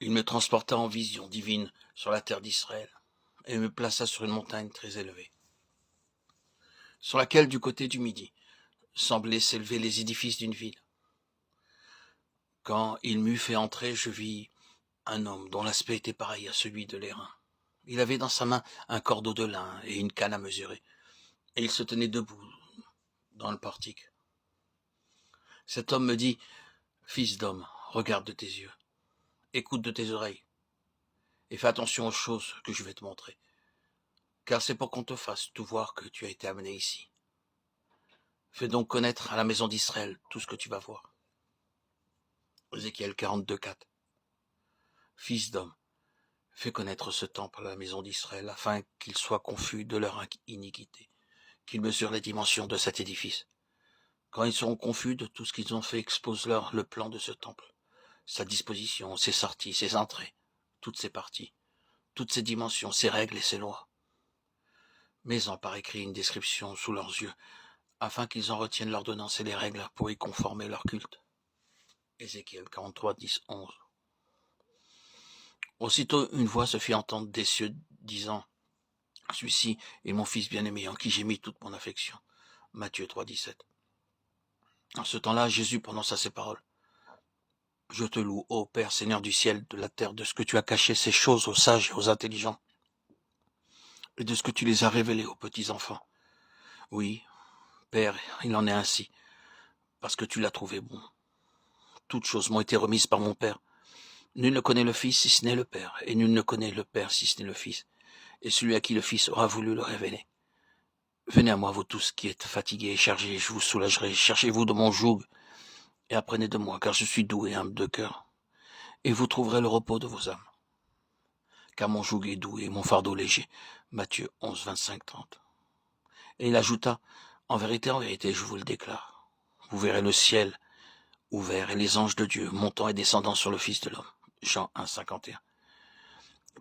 Il me transporta en vision divine sur la terre d'Israël et me plaça sur une montagne très élevée, sur laquelle, du côté du midi, semblaient s'élever les édifices d'une ville. Quand il m'eut fait entrer, je vis un homme dont l'aspect était pareil à celui de l'airain. Il avait dans sa main un cordeau de lin et une canne à mesurer, et il se tenait debout dans le portique. Cet homme me dit, « Fils d'homme, regarde de tes yeux, écoute de tes oreilles, et fais attention aux choses que je vais te montrer, car c'est pour qu'on te fasse tout voir que tu as été amené ici. Fais donc connaître à la maison d'Israël tout ce que tu vas voir. » Ézéchiel 42:4. Fils d'homme, fais connaître ce temple à la maison d'Israël, afin qu'ils soient confus de leur iniquité, qu'ils mesurent les dimensions de cet édifice. Quand ils seront confus de tout ce qu'ils ont fait, expose-leur le plan de ce temple, sa disposition, ses sorties, ses entrées, toutes ses parties, toutes ses dimensions, ses règles et ses lois. Mets-en par écrit une description sous leurs yeux, afin qu'ils en retiennent l'ordonnance et les règles pour y conformer leur culte. Ézéchiel 43:10-11. Aussitôt une voix se fit entendre des cieux, disant, « Celui-ci est mon fils bien-aimé, en qui j'ai mis toute mon affection. » Matthieu 3:17. En ce temps-là, Jésus prononça ces paroles. « Je te loue, ô Père, Seigneur du ciel, de la terre, de ce que tu as caché ces choses aux sages et aux intelligents, et de ce que tu les as révélées aux petits enfants. Oui, Père, il en est ainsi, parce que tu l'as trouvé bon. Toutes choses m'ont été remises par mon Père. Nul ne connaît le Fils si ce n'est le Père, et nul ne connaît le Père si ce n'est le Fils, et celui à qui le Fils aura voulu le révéler. Venez à moi, vous tous qui êtes fatigués et chargés, je vous soulagerai. Cherchez-vous de mon joug, et apprenez de moi, car je suis doux et humble de cœur, et vous trouverez le repos de vos âmes. Car mon joug est doux et mon fardeau léger. » Matthieu 11:25-30. Et il ajouta, « En vérité, je vous le déclare, vous verrez le ciel ouvert et les anges de Dieu montant et descendant sur le Fils de l'homme. » Jean 1:51.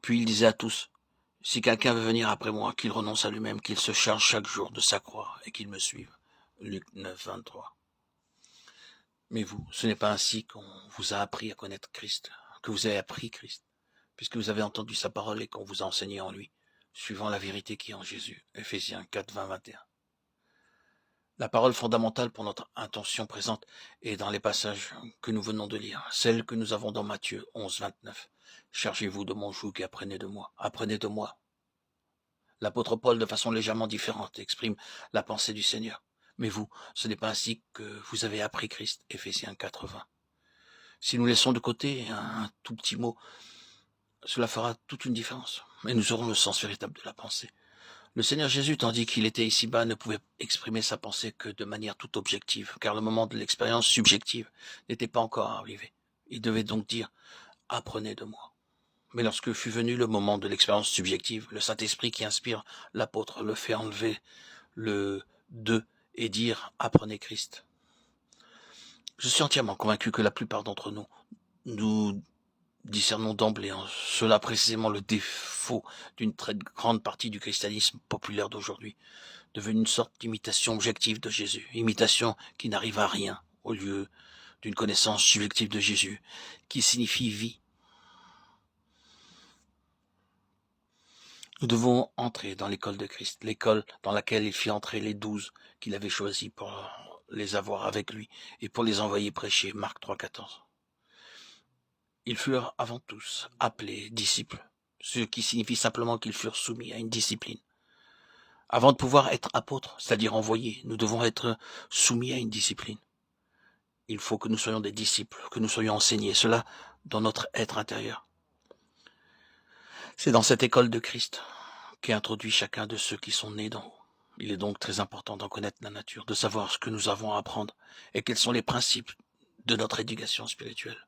Puis il disait à tous, « Si quelqu'un veut venir après moi, qu'il renonce à lui-même, qu'il se charge chaque jour de sa croix et qu'il me suive. » Luc 9:23. Mais vous, ce n'est pas ainsi qu'on vous a appris à connaître Christ, que vous avez appris Christ, puisque vous avez entendu sa parole et qu'on vous a enseigné en lui, suivant la vérité qui est en Jésus. Éphésiens 4:20-21. La parole fondamentale pour notre intention présente est dans les passages que nous venons de lire, celle que nous avons dans Matthieu 11:29. « Chargez-vous de mon joug et apprenez de moi. Apprenez de moi. » L'apôtre Paul, de façon légèrement différente, exprime la pensée du Seigneur. Mais vous, ce n'est pas ainsi que vous avez appris Christ. Éphésiens 4:20. Si nous laissons de côté un tout petit mot, cela fera toute une différence. Mais nous aurons le sens véritable de la pensée. Le Seigneur Jésus, tandis qu'il était ici-bas, ne pouvait exprimer sa pensée que de manière toute objective, car le moment de l'expérience subjective n'était pas encore arrivé. Il devait donc dire « Apprenez de moi ». Mais lorsque fut venu le moment de l'expérience subjective, le Saint-Esprit qui inspire l'apôtre le fait enlever le « de » et dire « Apprenez Christ ». Je suis entièrement convaincu que la plupart d'entre nous discernons d'emblée en cela précisément le défaut d'une très grande partie du christianisme populaire d'aujourd'hui, devenu une sorte d'imitation objective de Jésus, imitation qui n'arrive à rien au lieu d'une connaissance subjective de Jésus, qui signifie vie. Nous devons entrer dans l'école de Christ, l'école dans laquelle il fit entrer les 12 qu'il avait choisis pour les avoir avec lui et pour les envoyer prêcher, Marc 3:14. Ils furent avant tous appelés disciples, ce qui signifie simplement qu'ils furent soumis à une discipline. Avant de pouvoir être apôtres, c'est-à-dire envoyés, nous devons être soumis à une discipline. Il faut que nous soyons des disciples, que nous soyons enseignés, cela dans notre être intérieur. C'est dans cette école de Christ qu'est introduit chacun de ceux qui sont nés d'en haut. Il est donc très important d'en connaître la nature, de savoir ce que nous avons à apprendre et quels sont les principes de notre éducation spirituelle.